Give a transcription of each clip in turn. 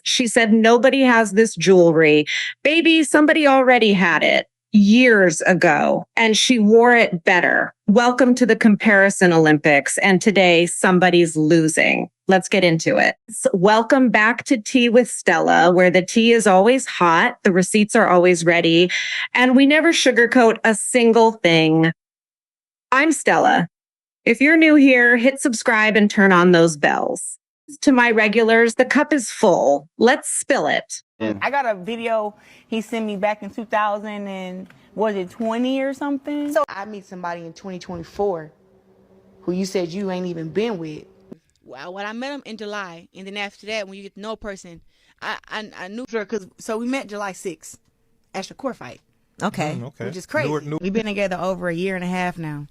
She said, nobody has this jewelry. Baby, somebody already had it years ago, and she wore it better. Welcome to the comparison Olympics. And today somebody's losing. Let's get into it. So welcome back to Tea with Stella, where the tea is always hot, the receipts are always ready, and we never sugarcoat a single thing. I'm Stella. If you're new here, hit subscribe and turn on those bells. To my regulars, the cup is full. Let's spill it. I got a video he sent me back in 2000 and was it 20 or something? So I meet somebody in 2024 who you said you ain't even been with. Well, when I met him in July, and then after that, when you get to know a person, I knew her because so we met July 6th at the court fight. Okay. Which is crazy. We've been together over a year and a half now.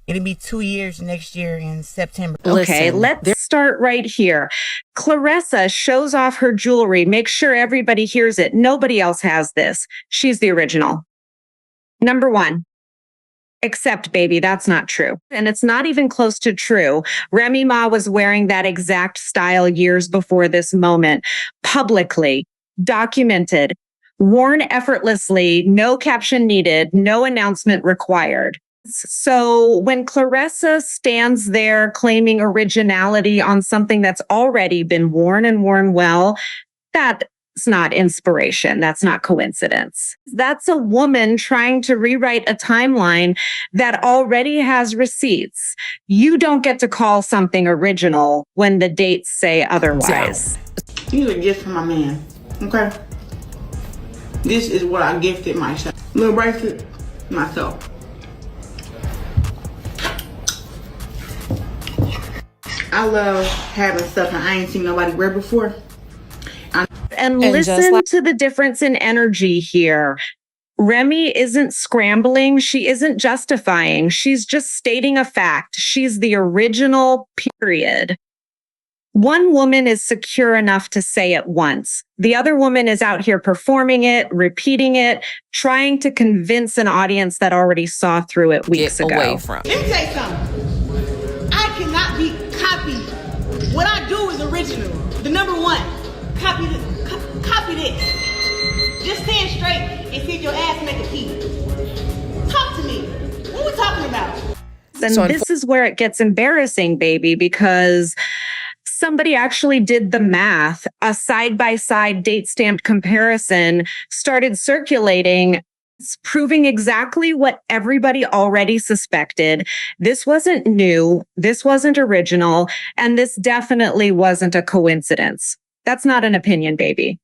It'll be 2 years next year in September. Okay, let's start right here. Claressa shows off her jewelry. Make sure everybody hears it. Nobody else has this. She's the original. Number one. Except, baby, that's not true. And it's not even close to true. Remy Ma was wearing that exact style years before this moment. Publicly, documented, worn effortlessly, no caption needed, no announcement required. So when Claressa stands there claiming originality on something that's already been worn and worn well, that's not inspiration. That's not coincidence. That's a woman trying to rewrite a timeline that already has receipts. You don't get to call something original when the dates say otherwise. These are gifts from my man, okay? This is what I gifted myself. Little bracelet, myself. I love having stuff that I ain't seen nobody wear before. And listen to the difference in energy here. Remy isn't scrambling. She isn't justifying. She's just stating a fact. She's the original, period. One woman is secure enough to say it once. The other woman is out here performing it, repeating it, trying to convince an audience that already saw through it weeks ago. Let me tell you something. I cannot be copied. What I do is original. The number one. Copy this. Just stand straight and see if your ass make a pee. Talk to me. What are we talking about? And this is where it gets embarrassing, baby, because somebody actually did the math. A side-by-side date-stamped comparison started circulating, proving exactly what everybody already suspected. This wasn't new, this wasn't original, and this definitely wasn't a coincidence. That's not an opinion, baby.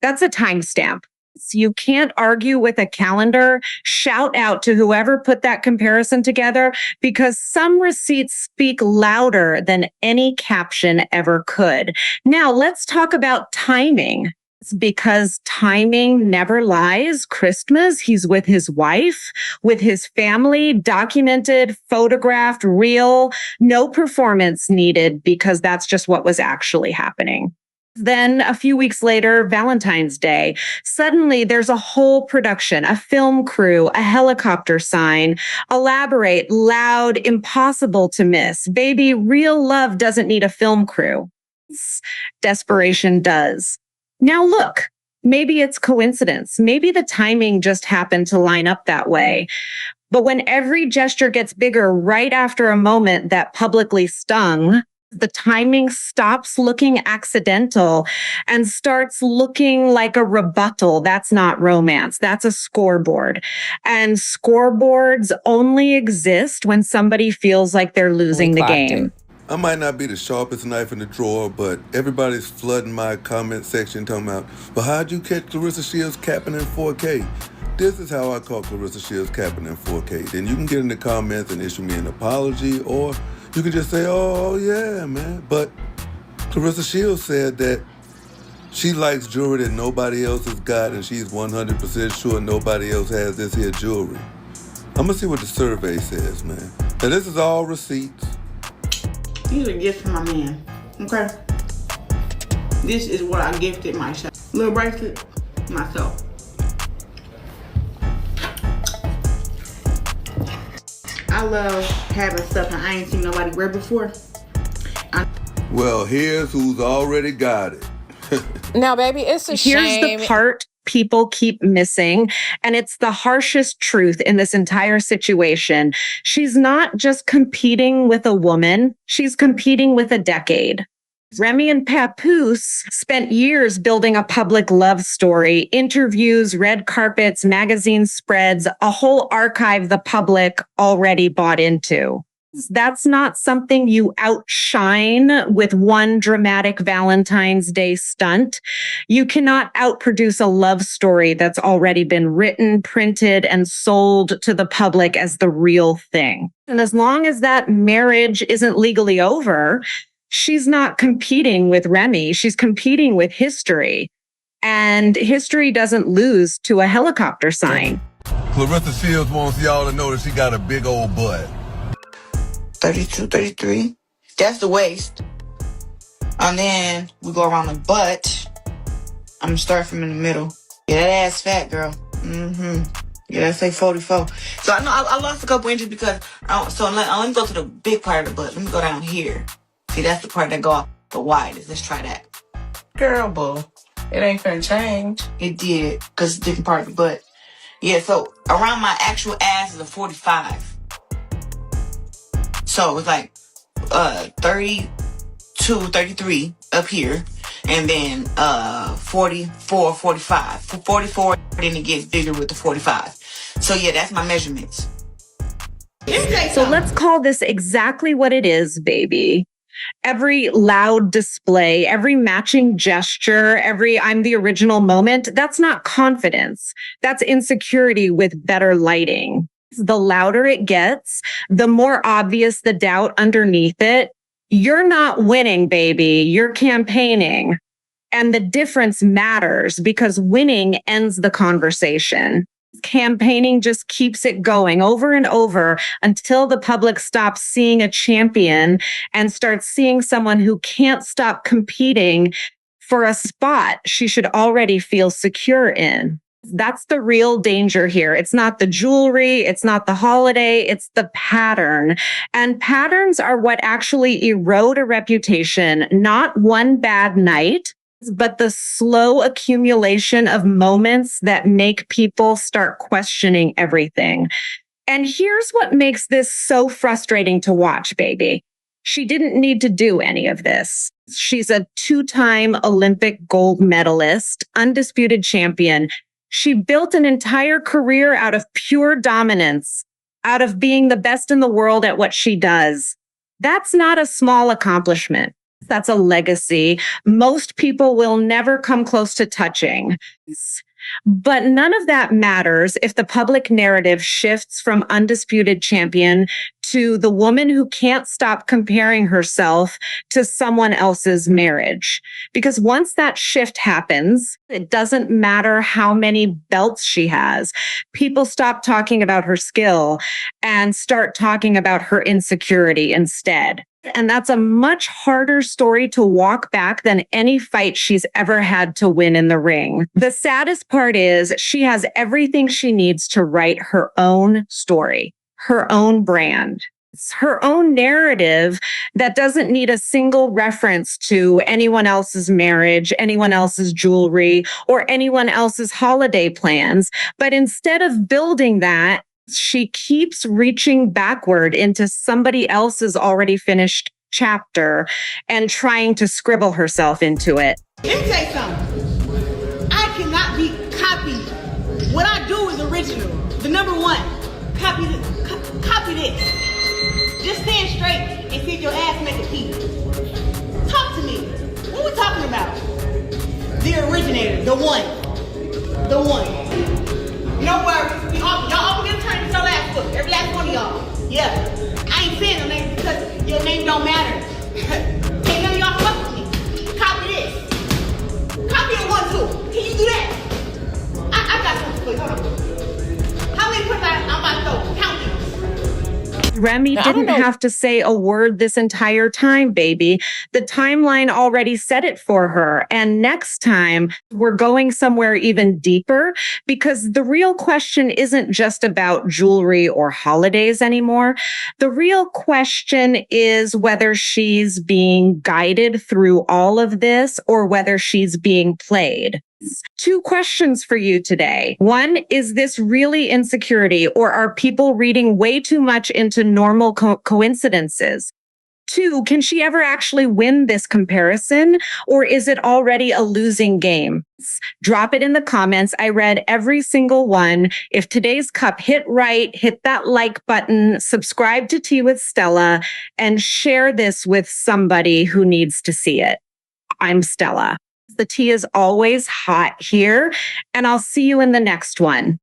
That's a timestamp. So you can't argue with a calendar. Shout out to whoever put that comparison together, because some receipts speak louder than any caption ever could. Now let's talk about timing. It's because timing never lies. Christmas, he's with his wife, with his family, documented, photographed, real, no performance needed, because that's just what was actually happening. Then a few weeks later, Valentine's Day, suddenly there's a whole production, a film crew, a helicopter sign, elaborate, loud, impossible to miss. Baby, real love doesn't need a film crew. Desperation does. Now look, maybe it's coincidence. Maybe the timing just happened to line up that way. But when every gesture gets bigger right after a moment that publicly stung, the timing stops looking accidental and starts looking like a rebuttal. That's not romance. That's a scoreboard. And scoreboards only exist when somebody feels like they're losing the game. I might not be the sharpest knife in the drawer, but everybody's flooding my comment section talking about, but how'd you catch Claressa Shields capping in 4K? This is how I caught Claressa Shields capping in 4K. Then you can get in the comments and issue me an apology, or you can just say, oh yeah, man. But Claressa Shields said that she likes jewelry that nobody else has got, and she's 100% sure nobody else has this here jewelry. I'm gonna see what the survey says, man. Now this is all receipts. These are gifts from my man, okay? This is what I gifted myself. Little bracelet, myself. I love having stuff that I ain't seen nobody wear before. Well, here's who's already got it. Now, baby, it's a Here's shame. the part people keep missing, and it's the harshest truth in this entire situation. She's not just competing with a woman, she's competing with a decade. Remy and Papoose spent years building a public love story, interviews, red carpets, magazine spreads, a whole archive the public already bought into. That's not something you outshine with one dramatic Valentine's Day stunt. You cannot outproduce a love story that's already been written, printed, and sold to the public as the real thing. And as long as that marriage isn't legally over, she's not competing with Remy. She's competing with history. And history doesn't lose to a helicopter sign. Claressa Shields wants y'all to know that she got a big old butt. 32, 33. That's the waist. And then we go around the butt. I'm gonna start from in the middle. Yeah, that ass fat, girl. Yeah, that's like 44. So I know I lost a couple inches because, let me go to the big part of the butt. Let me go down here. See, that's the part that go off the widest. Let's try that. Girl, boo. It ain't gonna change. It did, because it's a different part of the butt. Yeah, so around my actual ass is a 45. So it's like 32, 33 up here. And then 44, 45. For 44, then it gets bigger with the 45. So yeah, that's my measurements. So let's call this exactly what it is, baby. Every loud display, every matching gesture, every I'm the original moment, that's not confidence. That's insecurity with better lighting. The louder it gets, the more obvious the doubt underneath it. You're not winning, baby. You're campaigning. And the difference matters because winning ends the conversation. Campaigning just keeps it going over and over until the public stops seeing a champion and starts seeing someone who can't stop competing for a spot she should already feel secure in. That's the real danger here. It's not the jewelry. It's not the holiday. It's the pattern. And patterns are what actually erode a reputation, not one bad night, but the slow accumulation of moments that make people start questioning everything. And here's what makes this so frustrating to watch, baby. She didn't need to do any of this. She's a 2-time Olympic gold medalist, undisputed champion. She built an entire career out of pure dominance, out of being the best in the world at what she does. That's not a small accomplishment. That's a legacy most people will never come close to touching. But none of that matters if the public narrative shifts from undisputed champion to the woman who can't stop comparing herself to someone else's marriage. Because once that shift happens, it doesn't matter how many belts she has. People stop talking about her skill and start talking about her insecurity instead. And that's a much harder story to walk back than any fight she's ever had to win in the ring. The saddest part is she has everything she needs to write her own story, her own brand. It's her own narrative that doesn't need a single reference to anyone else's marriage, anyone else's jewelry, or anyone else's holiday plans. But instead of building that, she keeps reaching backward into somebody else's already finished chapter and trying to scribble herself into it. Let me tell you something. I cannot be copied. What I do is original. The number one, copy this. Just stand straight and see if your ass make a peep. Talk to me. What we talking about? The originator, the one. No worries. Y'all all get turned to your last book. Every last one of y'all. Yeah. I ain't saying no name because your name don't matter. Ain't none of y'all fuck with me. Copy this. Copy it 1, 2. Can you do that? I got something for you. Hold on. How many put I'm about to throw? Count these. Remy Now, I don't didn't know. have to say a word this entire time, baby. The timeline already said it for her. And next time, we're going somewhere even deeper because the real question isn't just about jewelry or holidays anymore. The real question is whether she's being guided through all of this or whether she's being played. Two questions for you today. One, is this really insecurity, or are people reading way too much into normal coincidences? Two, can she ever actually win this comparison, or is it already a losing game? Drop it in the comments. I read every single one. If today's cup hit right, hit that like button, subscribe to Tea with Stella, and share this with somebody who needs to see it. I'm Stella. The tea is always hot here, and I'll see you in the next one.